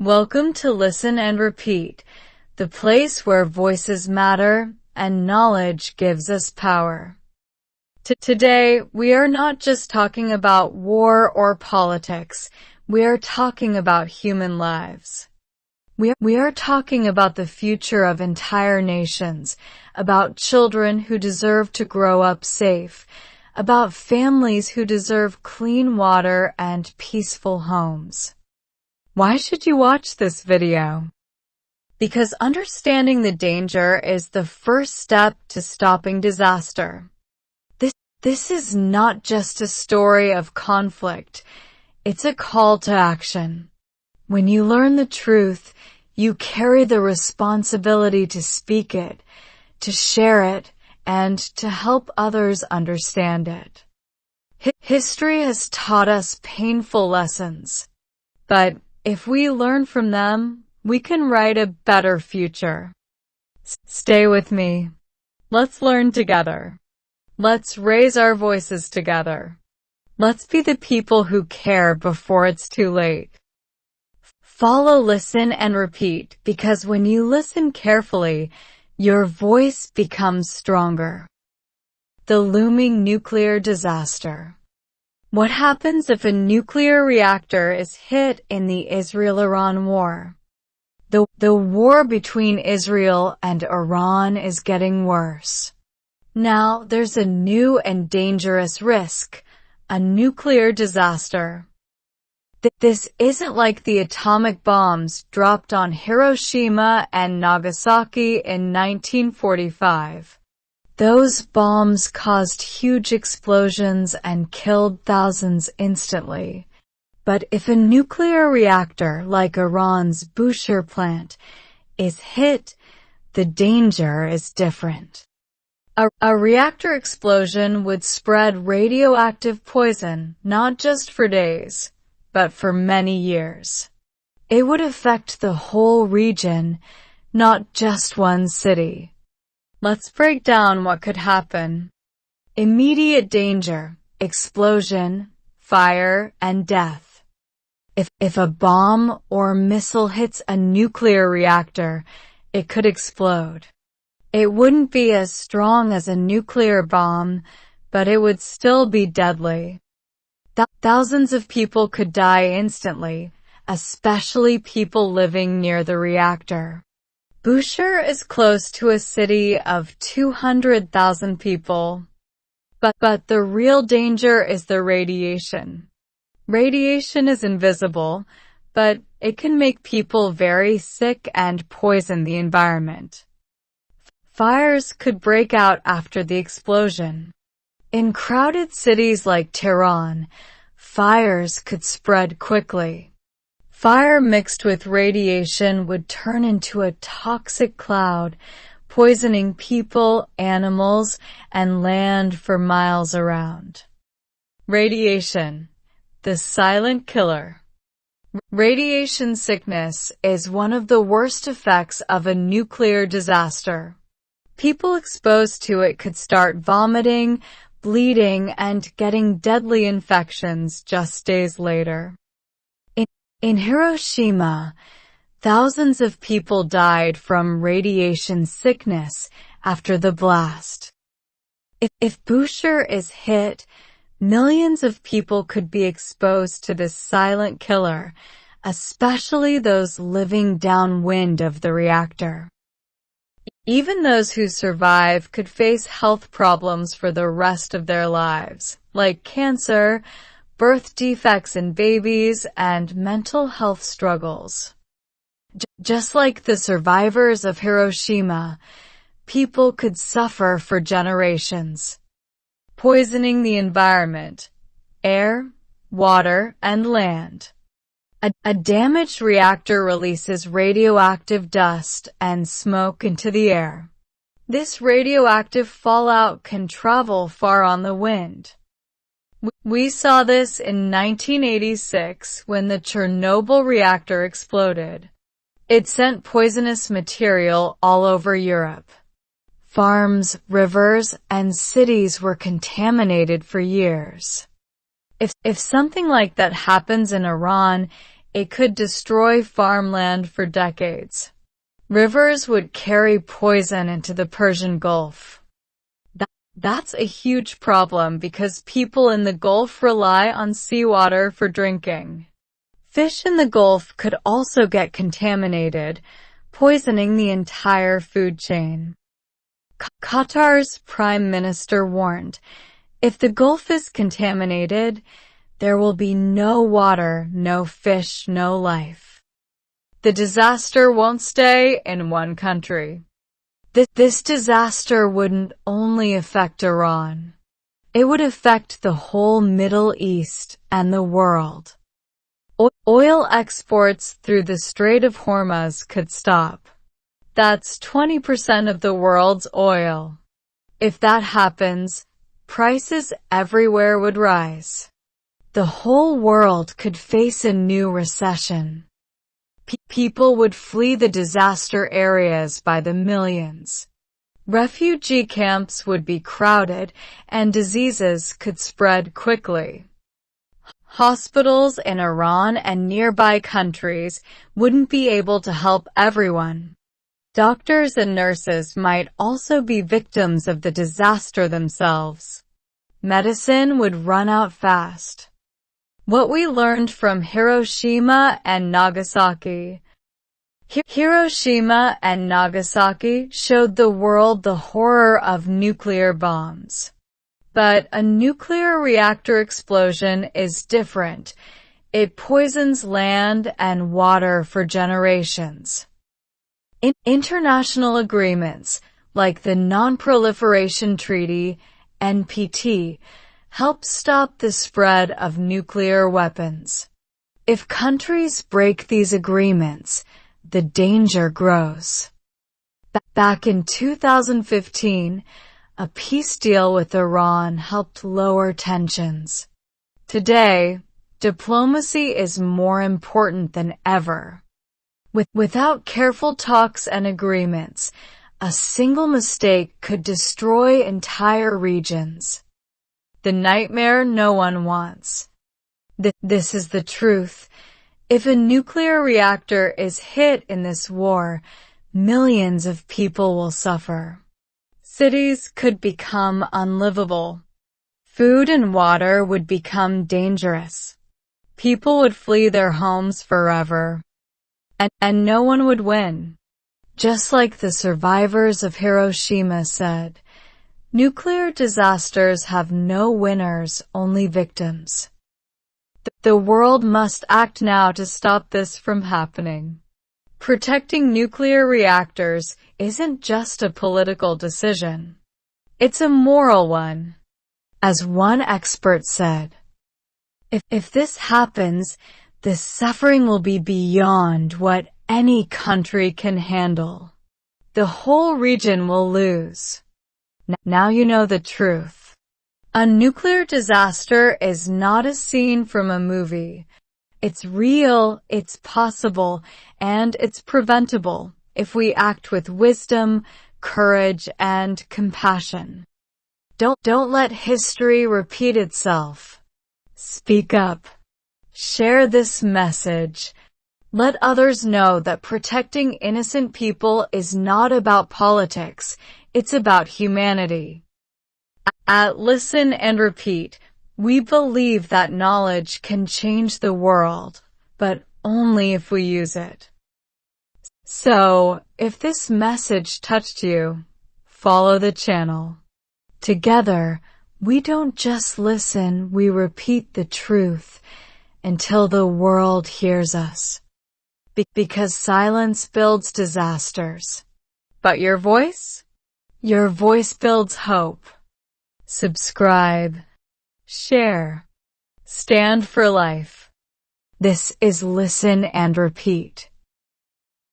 Welcome to Listen and Repeat, the place where voices matter and knowledge gives us power. Today, we are not just talking about war or politics. We are talking about human lives. We are talking about the future of entire nations, about children who deserve to grow up safe, about families who deserve clean water and peaceful homes. Why should you watch this video? Because understanding the danger is the first step to stopping disaster. This is not just a story of conflict. It's a call to action. When you learn the truth, you carry the responsibility to speak it, to share it, and to help others understand it. History has taught us painful lessons, but if we learn from them, we can write a better future. Stay with me. Let's learn together. Let's raise our voices together. Let's be the people who care before it's too late. Follow, listen, and repeat, because when you listen carefully, your voice becomes stronger. The looming nuclear disaster. What happens if a nuclear reactor is hit in the Israel-Iran war? The war between Israel and Iran is getting worse. Now there's a new and dangerous risk, a nuclear disaster. This isn't like the atomic bombs dropped on Hiroshima and Nagasaki in 1945. Those bombs caused huge explosions and killed thousands instantly. But if a nuclear reactor like Iran's Bushehr plant is hit, the danger is different. A reactor explosion would spread radioactive poison not just for days, but for many years. It would affect the whole region, not just one city. Let's break down what could happen. Immediate danger, explosion, fire, and death. If a bomb or missile hits a nuclear reactor, it could explode. It wouldn't be as strong as a nuclear bomb, but it would still be deadly. Thousands of people could die instantly, especially people living near the reactor. Bushehr is close to a city of 200,000 people. But the real danger is the radiation. Radiation is invisible, but it can make people very sick and poison the environment. Fires could break out after the explosion. In crowded cities like Tehran, fires could spread quickly. Fire mixed with radiation would turn into a toxic cloud, poisoning people, animals, and land for miles around. Radiation, the silent killer. Radiation sickness is one of the worst effects of a nuclear disaster. People exposed to it could start vomiting, bleeding, and getting deadly infections just days later. In Hiroshima, thousands of people died from radiation sickness after the blast. If Bushehr is hit, millions of people could be exposed to this silent killer, especially those living downwind of the reactor. Even those who survive could face health problems for the rest of their lives, like cancer, birth defects in babies, and mental health struggles. Just like the survivors of Hiroshima, people could suffer for generations, poisoning the environment, air, water, and land. A damaged reactor releases radioactive dust and smoke into the air. This radioactive fallout can travel far on the wind. We saw this in 1986 when the Chernobyl reactor exploded. It sent poisonous material all over Europe. Farms, rivers, and cities were contaminated for years. If something like that happens in Iran, It could destroy farmland for decades. Rivers would carry poison into the Persian Gulf. That's a huge problem because people in the Gulf rely on seawater for drinking. Fish in the Gulf could also get contaminated, poisoning the entire food chain. Qatar's prime minister warned, if the Gulf is contaminated, there will be no water, no fish, no life. The disaster won't stay in one country. This disaster wouldn't only affect Iran. It would affect the whole Middle East and the world. Oil exports through the Strait of Hormuz could stop. That's 20% of the world's oil. If that happens, prices everywhere would rise. The whole world could face a new recession. People would flee the disaster areas by the millions. Refugee camps would be crowded, and diseases could spread quickly. Hospitals in Iran and nearby countries wouldn't be able to help everyone. Doctors and nurses might also be victims of the disaster themselves. Medicine would run out fast. What we learned from Hiroshima and Nagasaki. Hiroshima and Nagasaki showed the world the horror of nuclear bombs. But a nuclear reactor explosion is different. It poisons land and water for generations. International agreements, like the Non-Proliferation Treaty, NPT, help stop the spread of nuclear weapons. If countries break these agreements, the danger grows. Back in 2015, a peace deal with Iran helped lower tensions. Today, diplomacy is more important than ever. Without careful talks and agreements, a single mistake could destroy entire regions. The nightmare no one wants. This is the truth. If a nuclear reactor is hit in this war, millions of people will suffer. Cities could become unlivable. Food and water would become dangerous. People would flee their homes forever. And no one would win. Just like the survivors of Hiroshima said, nuclear disasters have no winners, only victims. The world must act now to stop this from happening. Protecting nuclear reactors isn't just a political decision. It's a moral one. As one expert said, if this happens, the suffering will be beyond what any country can handle. The whole region will lose. Now you know the truth. A nuclear disaster is not a scene from a movie. It's real, it's possible, and it's preventable if we act with wisdom, courage, and compassion. Don't let history repeat itself. Speak up. Share this message. Let others know that protecting innocent people is not about politics, it's about humanity. At Listen and Repeat, we believe that knowledge can change the world, but only if we use it. So, if this message touched you, follow the channel. Together, we don't just listen, we repeat the truth until the world hears us. Because silence builds disasters. But your voice? Your voice builds hope. Subscribe. Share. Stand for life. This is Listen and Repeat.